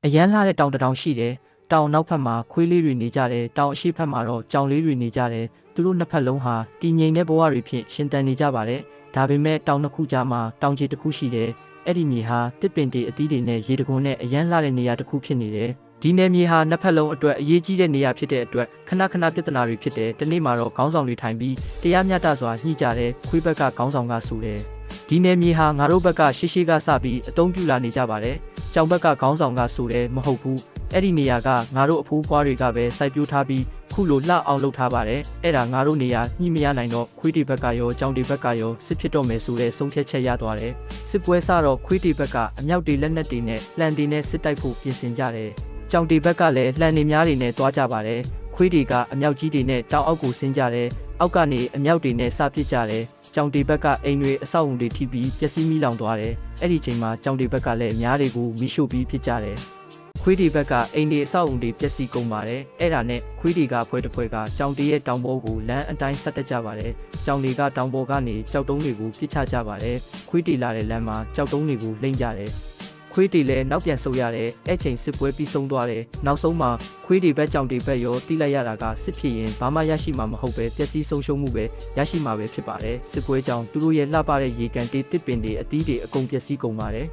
အရန်လာတဲ့တောင်တစ်တောင်ရှိတယ်တောင်နောက်ဖက်မှာခွေးလေးတွေနေကြတယ်တောင်အရှိဖက်မှာတော့ကြောင်လေးတွေနေကြတယ်သူတို့နှစ်ဖက်လုံးဟာတည်ငြိမ်တဲ့ဘဝတွေဖြင့်ရှင်သန်နေကြပါတယ်ဒါပေမဲ့တောင်နှစ်ခုကြားမှာတောင်ကြီးတစ်ခုရှိတယ်အဲ့ဒီမြေဟာတစ်ပင်တွေအသီးတွေနဲ့ရေတံခွန်နဲ့အရန်လာတဲ့နေရာတစ်ခုဖြစ်နေတယ်ဒီနယ်မြေဟာနှစ်ဖက်လုံးအတွက်အရေးကြီးတဲ့နေရာဖြစ်တဲ့အတွက်ခဏခဏပြဿနာတွေဖြစ်တယ်တနေ့မှာတော့ခေါင်းဆောင်တွေထိုင်ပြီးတရားမျှတစွာညှိကြတယ်ခွေးဘက်ကခေါင်းဆောင်ကဆိုတယ်ဒီနယ်မြေဟာငါတို့ဘက်ကရှိကစပြီးအသုံးပြုလာနေကြပါတယ်ကြောင်ဘက်ကခေါင်းဆောင်ကဆိုတယ်မဟုတ်ဘူးအဲ့ဒီနေရာကငါတို့အဖိုးဖွားတွေကပဲစိုက်ပျိုးထားပြီးခုလိုလှအောင်လုပ်ထားပါတယ်အဲ့ဒါငါတို့နေရာညှိမရနိုင်တော့ခွေးတီဘက်ကရောကြောင်တီဘက်ကရောစစ်ဖြစ်တော့မယ်ဆိုတဲ့ဆုံးဖြတ်ချက်ရသွားတယ်စစ်ပွဲစတော့ခွေးတီဘက်ကအမြောက်တွေလက်နက်တွေနဲ့လှန်တွေနဲ့စစ်တိုက်ဖို့ပြင်ဆင်ကြတယ်ကြောင်တီဘက်ကလည်းလှန်နေများတွေနဲ့တွားကြပါတယ်ခွေးတီကအမြောက်ကြီးတွေနဲ့တောင်အောက်ကိုဆင်းကြတယ်အောက်ကနေအမြောက်တွေနဲ့စပစ်ကြတယ်ကြောင်တီဘက်ကအိမ်တွေအဆောက်အုံတွေထိပြီးပျက်စီးမိလောင်သွားတယ်အဲ့ဒီချိန်မှာကြောင်တီဘက်ကလည်းအများတွေကိုမိရှို့ပြီးဖြစ်ကြတယ်ခွေးတီဘက်ကအိမ်တွေအဆောက်အုံတွေပျက်စီးကုန်ပါတယ်အဲ့ဒါနဲ့ခွေးတီကဖွဲတစ်ဖွဲကကြောင်တီရဲ့တောင်ပေါ်ကိုလမ်းအတိုင်းဆက်တက်ကြပါတယ်ကြောင်တီကတောင်ပေါ်ကနေကြောက်တုံးတွေကိုပစ်ချကြပါတယ်ခွေးတီလာတဲ့လမ်းမှာကြောက်တုံးတွေကိုလိမ့်ကြတယ်ခွေးတီလည်းနောက်ပြန်ဆုတ်ရတယ်အဲ့ချိန်စစ်ပွဲပြီးဆုံးသွားတယ်နောက်ဆုံးမှာခွေးတီဘက်ကြောင်တီဘက်ရောတိလိုက်ရတာကစစ်ဖြစ်ရင်ဘာမှရရှိမှာမဟုတ်ပဲပျက်စီးဆုံးရှုံးမှုပဲရရှိမှာပဲဖြစ်ပါတယ်စစ်ပွဲကြောင့်သူတို့ရဲ့လှပတဲ့ရေကန်တေးတစ်ပင်တွေအသီးတွေအကုန်ပျက်စီးကုန်ပါတယ်